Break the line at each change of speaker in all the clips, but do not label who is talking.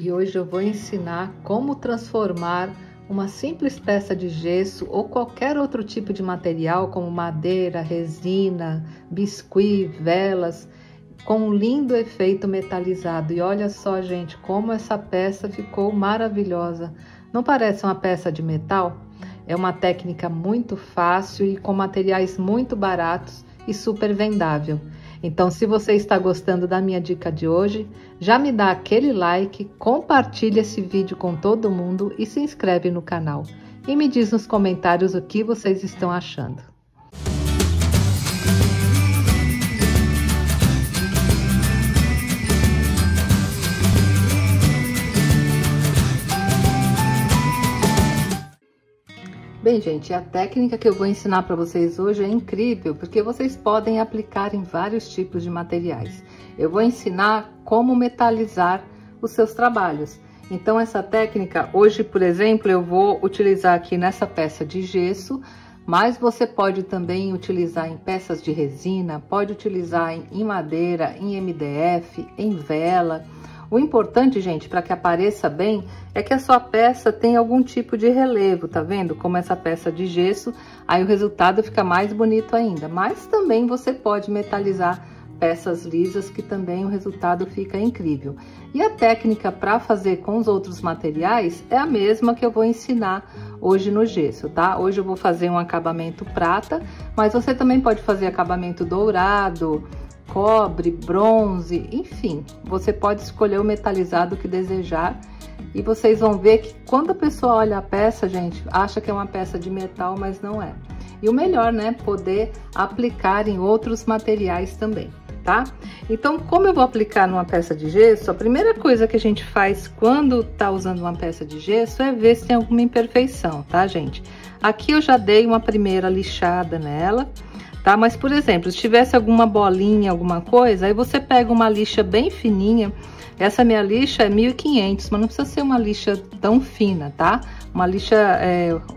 E hoje eu vou ensinar como transformar uma simples peça de gesso ou qualquer outro tipo de material, como madeira, resina, biscuit, velas, com um lindo efeito metalizado. E olha só, gente, como essa peça ficou maravilhosa. Não parece uma peça de metal? É uma técnica muito fácil e com materiais muito baratos e super vendável. Então, se você está gostando da minha dica de hoje, já me dá aquele like, compartilha esse vídeo com todo mundo e se inscreve no canal. E me diz nos comentários o que vocês estão achando. Bem, gente, a técnica que eu vou ensinar para vocês hoje é incrível, porque vocês podem aplicar em vários tipos de materiais. Eu vou ensinar como metalizar os seus trabalhos. Então, essa técnica, hoje, por exemplo, eu vou utilizar aqui nessa peça de gesso, mas você pode também utilizar em peças de resina, pode utilizar em madeira, em MDF, em vela. O importante, gente, para que apareça bem, é que a sua peça tenha algum tipo de relevo, tá vendo? Como essa peça de gesso, aí o resultado fica mais bonito ainda. Mas também você pode metalizar peças lisas, que também o resultado fica incrível. E a técnica para fazer com os outros materiais é a mesma que eu vou ensinar hoje no gesso, tá? Hoje eu vou fazer um acabamento prata, mas você também pode fazer acabamento dourado, cobre, bronze, enfim, você pode escolher o metalizado que desejar e vocês vão ver que quando a pessoa olha a peça, gente, acha que é uma peça de metal, mas não é. E o melhor, né, poder aplicar em outros materiais também, tá? Então, como eu vou aplicar numa peça de gesso, a primeira coisa que a gente faz quando tá usando uma peça de gesso é ver se tem alguma imperfeição, tá, gente? Aqui eu já dei uma primeira lixada nela, tá? Mas, por exemplo, se tivesse alguma bolinha, alguma coisa, aí você pega uma lixa bem fininha. Essa minha lixa é 1500, mas não precisa ser uma lixa tão fina, tá? Uma lixa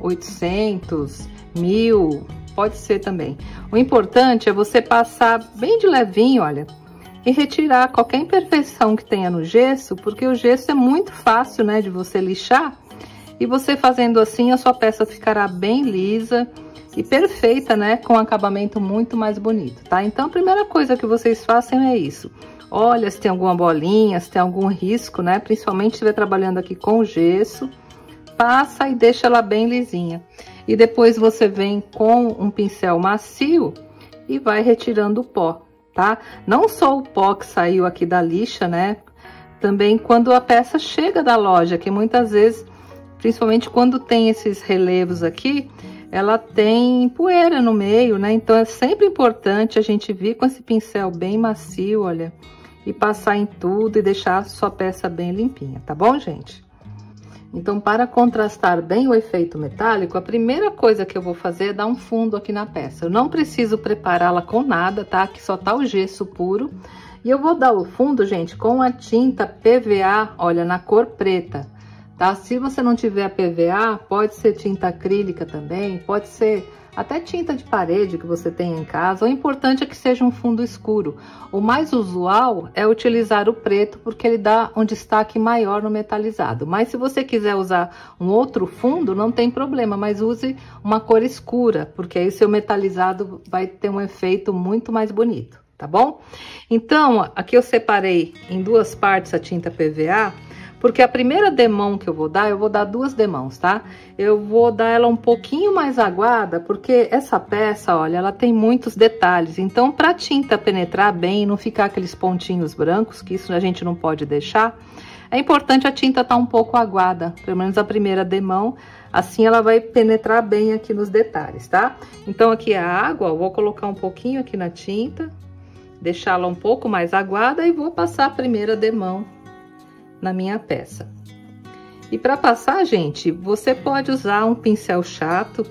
800, 1000, pode ser também. O importante é você passar bem de levinho, olha, e retirar qualquer imperfeição que tenha no gesso, porque o gesso é muito fácil, né, de você lixar. E você fazendo assim, a sua peça ficará bem lisa e perfeita, né, com um acabamento muito mais bonito, tá? Então, a primeira coisa que vocês façam é isso. Olha se tem alguma bolinha, se tem algum risco, né? Principalmente se estiver trabalhando aqui com gesso, passa e deixa ela bem lisinha. E depois você vem com um pincel macio e vai retirando o pó, tá? Não só o pó que saiu aqui da lixa, né? Também quando a peça chega da loja, que muitas vezes, principalmente quando tem esses relevos aqui, ela tem poeira no meio, né? Então, é sempre importante a gente vir com esse pincel bem macio, olha, e passar em tudo e deixar a sua peça bem limpinha, tá bom, gente? Então, para contrastar bem o efeito metálico, a primeira coisa que eu vou fazer é dar um fundo aqui na peça. Eu não preciso prepará-la com nada, tá? Aqui só tá o gesso puro. E eu vou dar o fundo, gente, com a tinta PVA, olha, na cor preta. Tá? Se você não tiver a PVA, pode ser tinta acrílica também, pode ser até tinta de parede que você tem em casa. O importante é que seja um fundo escuro. O mais usual é utilizar o preto, porque ele dá um destaque maior no metalizado. Mas se você quiser usar um outro fundo, não tem problema, mas use uma cor escura, porque aí seu metalizado vai ter um efeito muito mais bonito, tá bom? Então, aqui eu separei em duas partes a tinta PVA, porque a primeira demão que eu vou dar duas demãos, tá? Eu vou dar ela um pouquinho mais aguada, porque essa peça, olha, ela tem muitos detalhes. Então, para a tinta penetrar bem, não ficar aqueles pontinhos brancos, que isso a gente não pode deixar, é importante a tinta estar um pouco aguada, pelo menos a primeira demão, assim ela vai penetrar bem aqui nos detalhes, tá? Então, aqui a água, eu vou colocar um pouquinho aqui na tinta, deixá-la um pouco mais aguada e vou passar a primeira demão na minha peça. E para passar, gente, você pode usar um pincel chato,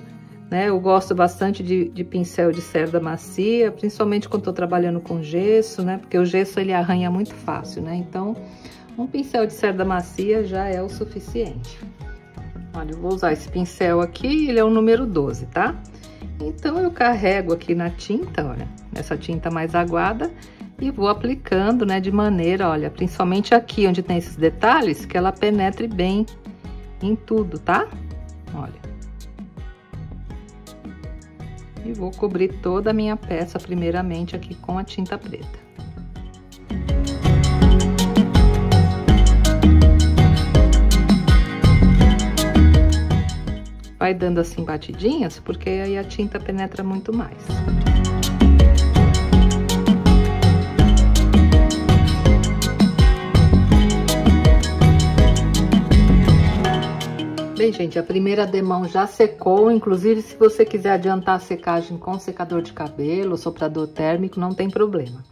né? Eu gosto bastante de pincel de cerda macia, principalmente quando tô trabalhando com gesso, né? Porque o gesso ele arranha muito fácil, né? Então, um pincel de cerda macia já é o suficiente. Olha, eu vou usar esse pincel aqui, ele é o número 12, tá? Então, eu carrego aqui na tinta, olha, essa tinta mais aguada, E vou aplicando, né, de maneira, olha, principalmente aqui onde tem esses detalhes, que ela penetre bem em tudo, tá? Olha. E vou cobrir toda a minha peça primeiramente aqui com a tinta preta. Vai dando assim batidinhas, porque aí a tinta penetra muito mais. Bem, gente, a primeira demão já secou, inclusive se você quiser adiantar a secagem com secador de cabelo, soprador térmico, não tem problema.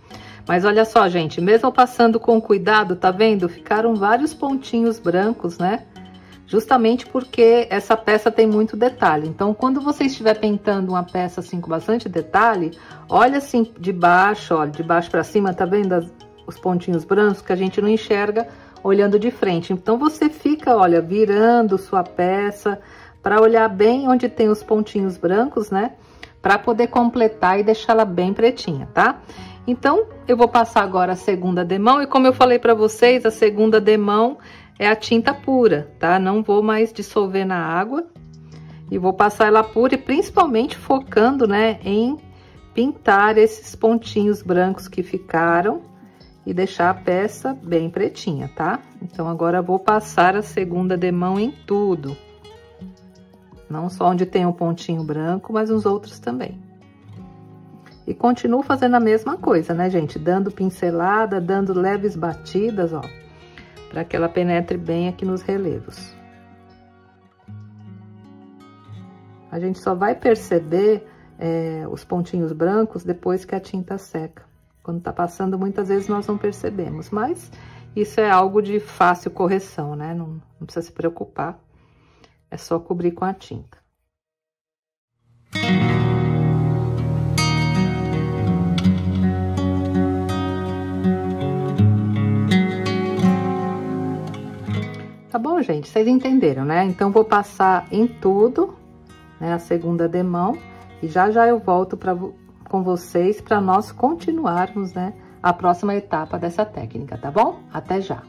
Mas olha só, gente, mesmo passando com cuidado, tá vendo? Ficaram vários pontinhos brancos, né? Justamente porque essa peça tem muito detalhe. Então, quando você estiver pintando uma peça assim com bastante detalhe, olha assim de baixo, olha, de baixo para cima, tá vendo os pontinhos brancos que a gente não enxerga olhando de frente. Então, você fica, olha, virando sua peça para olhar bem onde tem os pontinhos brancos, né? Para poder completar e deixá-la bem pretinha, tá? Então, eu vou passar agora a segunda demão e como eu falei para vocês, a segunda demão é a tinta pura, tá? Não vou mais dissolver na água e vou passar ela pura e principalmente focando, né, em pintar esses pontinhos brancos que ficaram e deixar a peça bem pretinha, tá? Então, agora vou passar a segunda demão em tudo. Não só onde tem um pontinho branco, mas nos outros também. E continuo fazendo a mesma coisa, né, gente? Dando pincelada, dando leves batidas, ó. Para que ela penetre bem aqui nos relevos. A gente só vai perceber os pontinhos brancos depois que a tinta seca. Quando tá passando, muitas vezes nós não percebemos, mas isso é algo de fácil correção, né? Não precisa se preocupar, é só cobrir com a tinta. Tá bom, gente? Vocês entenderam, né? Então, vou passar em tudo, né? A segunda demão. E já eu volto com vocês para nós continuarmos, né? A próxima etapa dessa técnica, tá bom? Até já!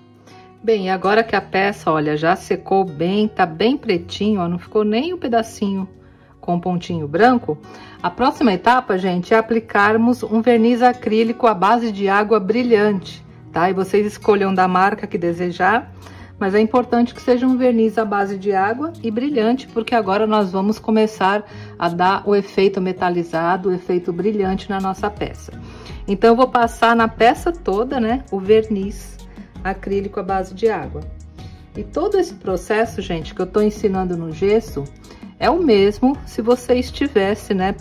Bem, agora que a peça, olha, já secou bem, tá bem pretinho, ó. Não ficou nem um pedacinho com pontinho branco. A próxima etapa, gente, é aplicarmos um verniz acrílico à base de água brilhante, tá? E vocês escolham da marca que desejar. Mas é importante que seja um verniz à base de água e brilhante, porque agora nós vamos começar a dar o efeito metalizado, o efeito brilhante na nossa peça. Então, eu vou passar na peça toda, né, o verniz acrílico à base de água. E todo esse processo, gente, que eu tô ensinando no gesso, é o mesmo se você estivesse, né,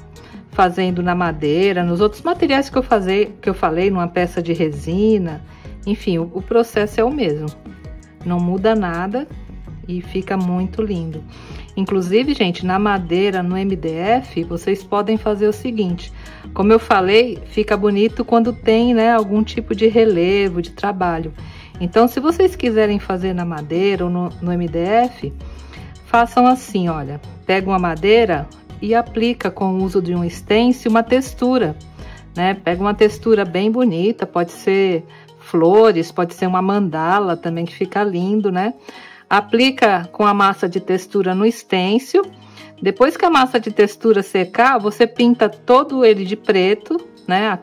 fazendo na madeira, nos outros materiais que eu falei, numa peça de resina, enfim, o processo é o mesmo. Não muda nada e fica muito lindo. Inclusive, gente, na madeira, no MDF, vocês podem fazer o seguinte. Como eu falei, fica bonito quando tem, né, algum tipo de relevo, de trabalho. Então, se vocês quiserem fazer na madeira ou no MDF, façam assim, olha. Pega uma madeira e aplica com o uso de um stencil uma textura, né? Pega uma textura bem bonita, pode ser flores, pode ser uma mandala também, que fica lindo, né? Aplica com a massa de textura no stencil. Depois que a massa de textura secar, você pinta todo ele de preto, né?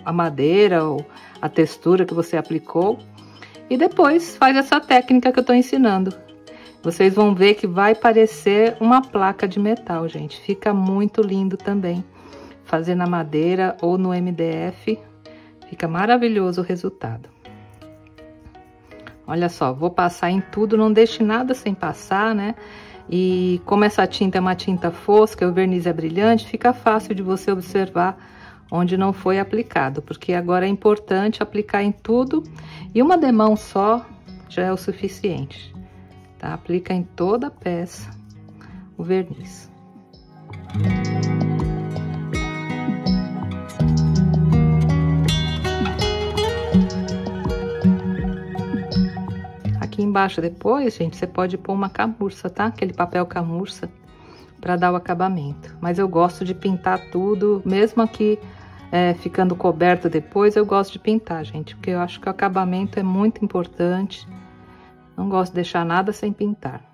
A madeira ou a textura que você aplicou. E depois faz essa técnica que eu tô ensinando. Vocês vão ver que vai parecer uma placa de metal, gente. Fica muito lindo também. Fazer na madeira ou no MDF. Fica maravilhoso o resultado. Olha só, vou passar em tudo, não deixe nada sem passar, né? E como essa tinta é uma tinta fosca, o verniz é brilhante, fica fácil de você observar onde não foi aplicado, porque agora é importante aplicar em tudo e uma demão só já é o suficiente, tá? Aplica em toda a peça o verniz. Aqui embaixo depois, gente, você pode pôr uma camurça, tá? Aquele papel camurça para dar o acabamento. Mas eu gosto de pintar tudo, mesmo aqui ficando coberto depois, eu gosto de pintar, gente, porque eu acho que o acabamento é muito importante. Não gosto de deixar nada sem pintar.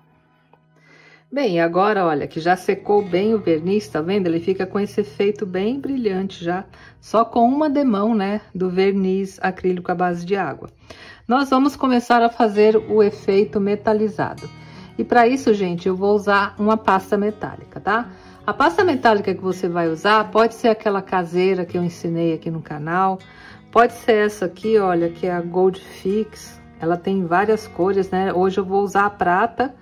Bem, agora, olha, que já secou bem o verniz, tá vendo? Ele fica com esse efeito bem brilhante já, só com uma demão, né, do verniz acrílico à base de água. Nós vamos começar a fazer o efeito metalizado. E para isso, gente, eu vou usar uma pasta metálica, tá? A pasta metálica que você vai usar pode ser aquela caseira que eu ensinei aqui no canal, pode ser essa aqui, olha, que é a Gold Fix. Ela tem várias cores, né? Hoje eu vou usar a prata.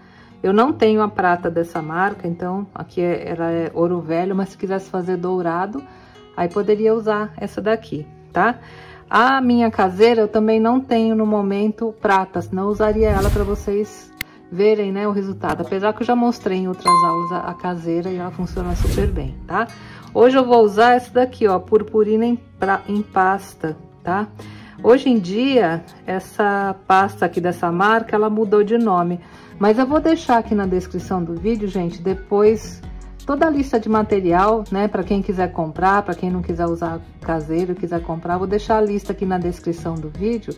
Eu não tenho a prata dessa marca, então aqui ela é ouro velho, mas se quisesse fazer dourado, aí poderia usar essa daqui, tá? A minha caseira eu também não tenho no momento prata, senão eu usaria ela para vocês verem, né, o resultado. Apesar que eu já mostrei em outras aulas a caseira e ela funciona super bem, tá? Hoje eu vou usar essa daqui, ó, purpurina em pasta, tá? Hoje em dia, essa pasta aqui dessa marca, ela mudou de nome. Mas eu vou deixar aqui na descrição do vídeo, gente, depois toda a lista de material, né, para quem quiser comprar, para quem não quiser usar caseiro e quiser comprar, vou deixar a lista aqui na descrição do vídeo.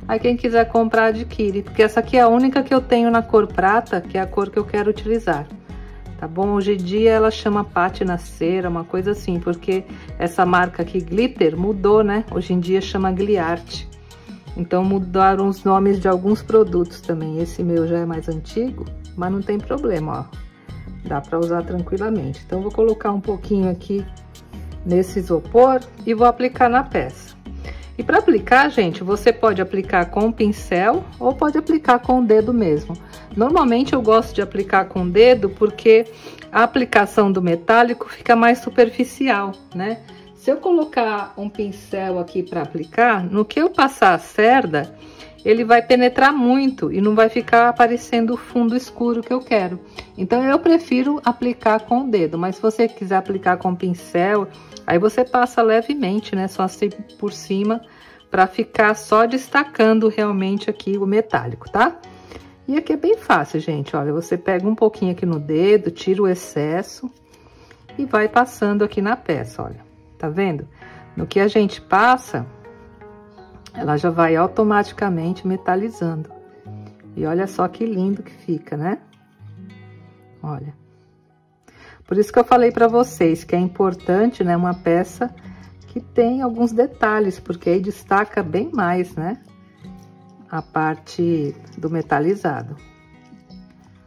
Aí quem quiser comprar, adquire, porque essa aqui é a única que eu tenho na cor prata, que é a cor que eu quero utilizar. Tá bom? Hoje em dia ela chama pátina cera, uma coisa assim, porque essa marca aqui, Glitter, mudou, né? Hoje em dia chama Gliarte. Então mudaram os nomes de alguns produtos também. Esse meu já é mais antigo, mas não tem problema, ó. Dá para usar tranquilamente. Então vou colocar um pouquinho aqui nesse isopor e vou aplicar na peça. E para aplicar, gente, você pode aplicar com o pincel ou pode aplicar com o dedo mesmo. Normalmente eu gosto de aplicar com o dedo porque a aplicação do metálico fica mais superficial, né? Se eu colocar um pincel aqui para aplicar, no que eu passar a cerda, ele vai penetrar muito e não vai ficar aparecendo o fundo escuro que eu quero. Então eu prefiro aplicar com o dedo, mas se você quiser aplicar com pincel, aí você passa levemente, né, só assim por cima, para ficar só destacando realmente aqui o metálico, tá? E aqui é bem fácil, gente, olha, você pega um pouquinho aqui no dedo, tira o excesso e vai passando aqui na peça, olha. Tá vendo? No que a gente passa, ela já vai automaticamente metalizando. E olha só que lindo que fica, né? Olha. Por isso que eu falei pra vocês que é importante, né, uma peça que tem alguns detalhes, porque aí destaca bem mais, né, a parte do metalizado.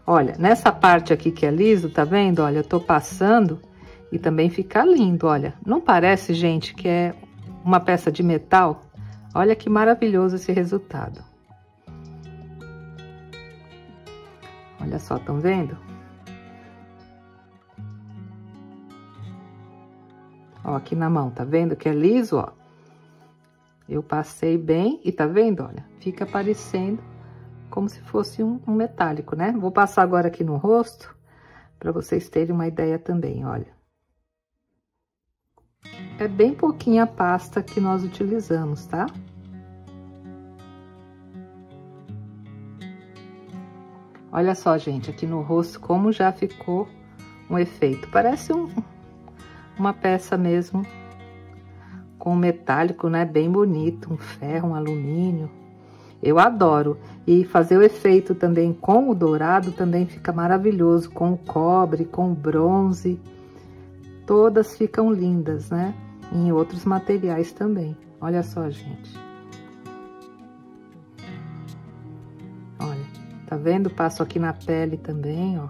Olha, nessa parte aqui que é liso, tá vendo? Olha, eu tô passando e também fica lindo, olha. Não parece, gente, que é uma peça de metal? Olha que maravilhoso esse resultado. Olha só, estão vendo? Ó, aqui na mão, tá vendo que é liso, ó? Eu passei bem e tá vendo, olha? Fica parecendo como se fosse um metálico, né? Vou passar agora aqui no rosto, para vocês terem uma ideia também, olha. É bem pouquinha a pasta que nós utilizamos, tá? Olha só, gente, aqui no rosto como já ficou um efeito. Parece uma peça mesmo com metálico, né? Bem bonito, um ferro, um alumínio. Eu adoro. E fazer o efeito também com o dourado também fica maravilhoso, com o cobre, com o bronze. Todas ficam lindas, né? Em outros materiais também. Olha só, gente. Olha, tá vendo? Passo aqui na pele também, ó.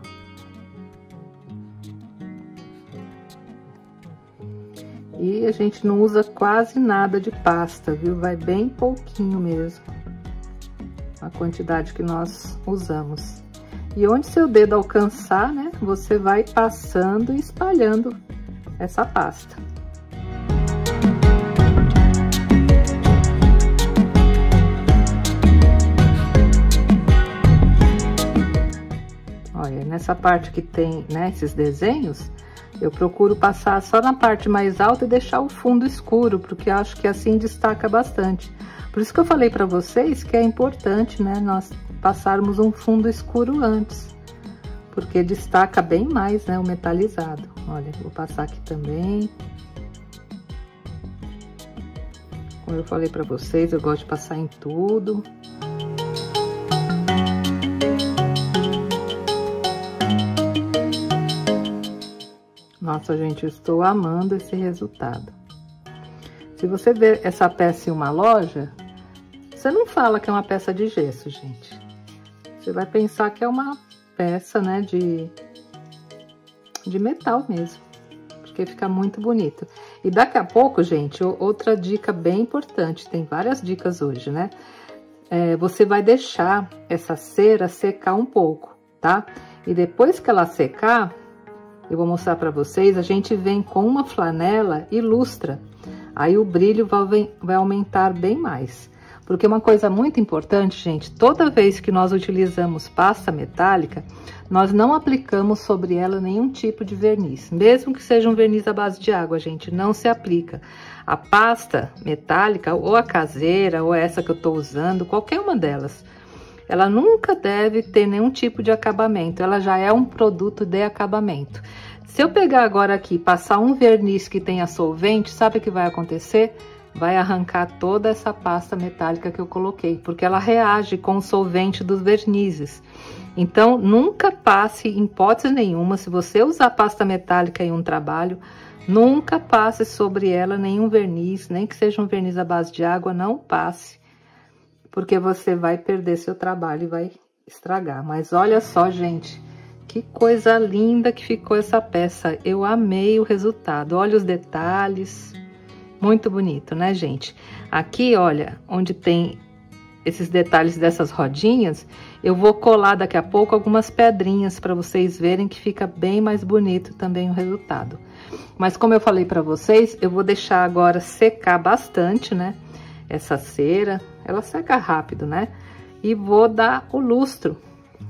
E a gente não usa quase nada de pasta, viu? Vai bem pouquinho mesmo. A quantidade que nós usamos. E onde seu dedo alcançar, né? Você vai passando e espalhando essa pasta. Olha, nessa parte que tem, né, esses desenhos, eu procuro passar só na parte mais alta e deixar o fundo escuro, porque eu acho que assim destaca bastante. Por isso que eu falei para vocês que é importante, né, nós passarmos um fundo escuro antes. Porque destaca bem mais, né, o metalizado. Olha, vou passar aqui também. Como eu falei pra vocês, eu gosto de passar em tudo. Nossa, gente, eu estou amando esse resultado. Se você ver essa peça em uma loja, você não fala que é uma peça de gesso, gente. Você vai pensar que é uma peça, né, de metal mesmo, porque fica muito bonito. E daqui a pouco, gente, outra dica bem importante, tem várias dicas hoje, né? Você vai deixar essa cera secar um pouco, tá? E depois que ela secar, eu vou mostrar pra vocês, a gente vem com uma flanela e lustra. Aí o brilho vai aumentar bem mais. Porque uma coisa muito importante, gente, toda vez que nós utilizamos pasta metálica, nós não aplicamos sobre ela nenhum tipo de verniz. Mesmo que seja um verniz à base de água, gente, não se aplica. A pasta metálica, ou a caseira, ou essa que eu tô usando, qualquer uma delas, ela nunca deve ter nenhum tipo de acabamento. Ela já é um produto de acabamento. Se eu pegar agora aqui e passar um verniz que tenha solvente, sabe o que vai acontecer? Vai arrancar toda essa pasta metálica que eu coloquei, porque ela reage com o solvente dos vernizes. Então, nunca passe, em hipótese nenhuma, se você usar pasta metálica em um trabalho, nunca passe sobre ela nenhum verniz, nem que seja um verniz à base de água, não passe, porque você vai perder seu trabalho e vai estragar. Mas olha só, gente, que coisa linda que ficou essa peça. Eu amei o resultado, olha os detalhes. Muito bonito, né, gente? Aqui, olha, onde tem esses detalhes dessas rodinhas, eu vou colar daqui a pouco algumas pedrinhas para vocês verem que fica bem mais bonito também o resultado. Mas como eu falei para vocês, eu vou deixar agora secar bastante, né? Essa cera, ela seca rápido, né? E vou dar o lustro,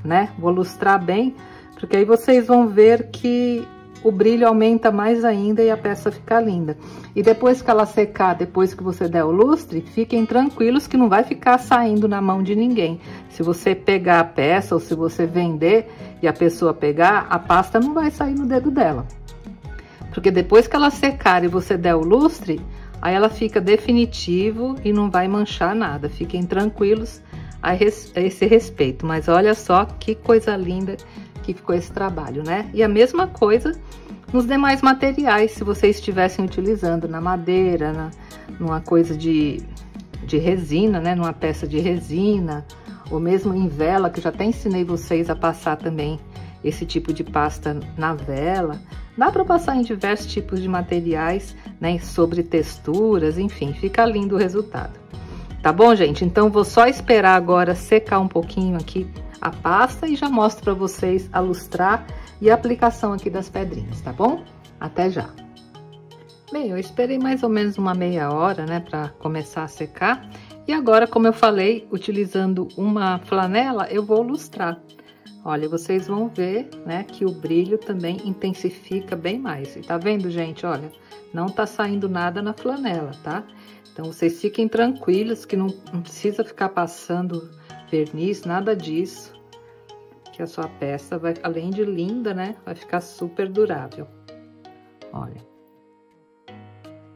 né? Vou lustrar bem, porque aí vocês vão ver que o brilho aumenta mais ainda e a peça fica linda. E depois que ela secar, depois que você der o lustre, fiquem tranquilos que não vai ficar saindo na mão de ninguém. Se você pegar a peça ou se você vender e a pessoa pegar, a pasta não vai sair no dedo dela. Porque depois que ela secar e você der o lustre, aí ela fica definitivo e não vai manchar nada. Fiquem tranquilos a esse respeito. Mas olha só que coisa linda que ficou esse trabalho, né? E a mesma coisa nos demais materiais, se vocês estivessem utilizando na madeira, numa coisa de resina, né? Numa peça de resina, ou mesmo em vela, que eu já até ensinei vocês a passar também esse tipo de pasta na vela. Dá para passar em diversos tipos de materiais, né? Sobre texturas, enfim, fica lindo o resultado. Tá bom, gente? Então, vou só esperar agora secar um pouquinho aqui a pasta e já mostro para vocês a lustrar e a aplicação aqui das pedrinhas, tá bom? Até já! Bem, eu esperei mais ou menos uma meia hora, né, para começar a secar. E agora, como eu falei, utilizando uma flanela, eu vou lustrar. Olha, vocês vão ver, né, que o brilho também intensifica bem mais. E tá vendo, gente? Olha, não tá saindo nada na flanela, tá? Então, vocês fiquem tranquilos que não precisa ficar passando verniz, nada disso, que a sua peça vai, além de linda, né, vai ficar super durável. Olha,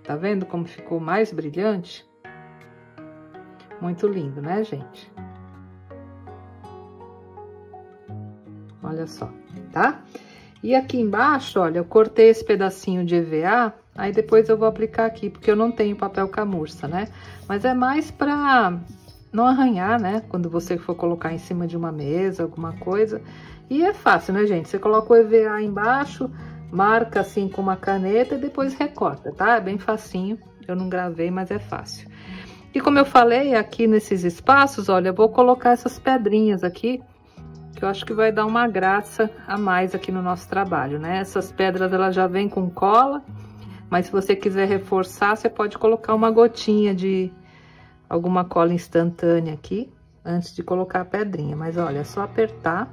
tá vendo como ficou mais brilhante? Muito lindo, né, gente? Olha só, tá? E aqui embaixo, olha, eu cortei esse pedacinho de EVA, aí depois eu vou aplicar aqui, porque eu não tenho papel camurça, né? Mas é mais pra não arranhar, né? Quando você for colocar em cima de uma mesa, alguma coisa. E é fácil, né, gente? Você coloca o EVA embaixo, marca assim com uma caneta e depois recorta, tá? É bem facinho. Eu não gravei, mas é fácil. E como eu falei, aqui nesses espaços, olha, eu vou colocar essas pedrinhas aqui, que eu acho que vai dar uma graça a mais aqui no nosso trabalho, né? Essas pedras, elas já vêm com cola, mas se você quiser reforçar, você pode colocar uma gotinha de alguma cola instantânea aqui, antes de colocar a pedrinha. Mas olha, é só apertar,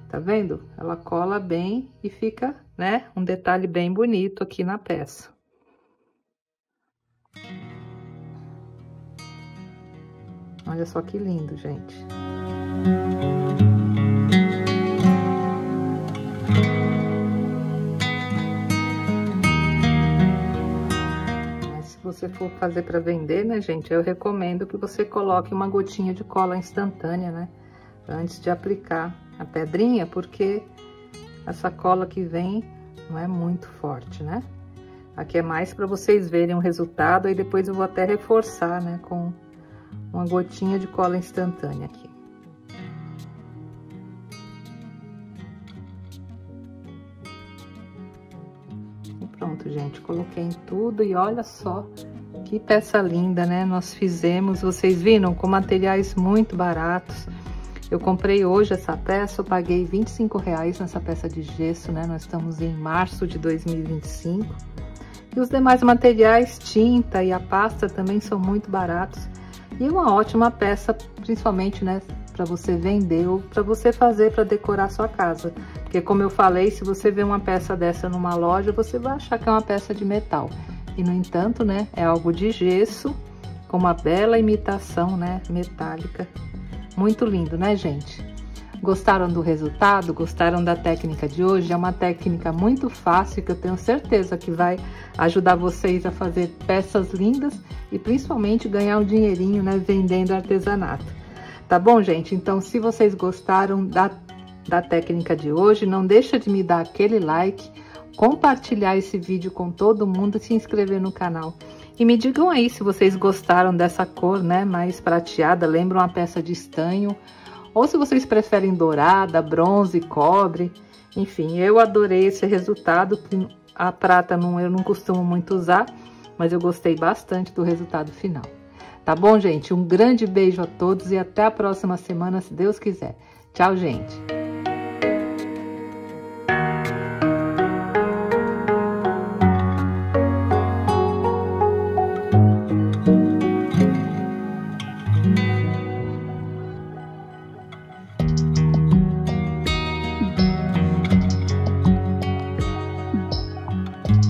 tá vendo? Ela cola bem e fica, né, um detalhe bem bonito aqui na peça. Olha só que lindo, gente. você for fazer para vender, né, gente, eu recomendo que você coloque uma gotinha de cola instantânea, né, antes de aplicar a pedrinha, porque essa cola que vem não é muito forte, né? Aqui é mais para vocês verem o resultado, aí depois eu vou até reforçar, né, com uma gotinha de cola instantânea aqui. E pronto, gente, coloquei em tudo e olha só que peça linda, né? Nós fizemos, vocês viram, com materiais muito baratos. Eu comprei hoje essa peça, eu paguei R$25 nessa peça de gesso, né? Nós estamos em março de 2025. E os demais materiais, tinta e a pasta também são muito baratos. E uma ótima peça, principalmente, né, para você vender ou para você fazer para decorar a sua casa. Porque como eu falei, se você vê uma peça dessa numa loja, você vai achar que é uma peça de metal. E no entanto, né, é algo de gesso, com uma bela imitação, né, metálica. Muito lindo, né, gente? Gostaram do resultado? Gostaram da técnica de hoje? É uma técnica muito fácil que eu tenho certeza que vai ajudar vocês a fazer peças lindas e principalmente ganhar um dinheirinho, né, vendendo artesanato. Tá bom, gente? Então, se vocês gostaram da técnica de hoje, não deixa de me dar aquele like, compartilhar esse vídeo com todo mundo e se inscrever no canal. E me digam aí se vocês gostaram dessa cor, né, mais prateada, lembra uma peça de estanho, ou se vocês preferem dourada, bronze, cobre. Enfim, eu adorei esse resultado, que a prata eu não costumo muito usar, mas eu gostei bastante do resultado final. Tá bom, gente? Um grande beijo a todos e até a próxima semana, se Deus quiser. Tchau, gente!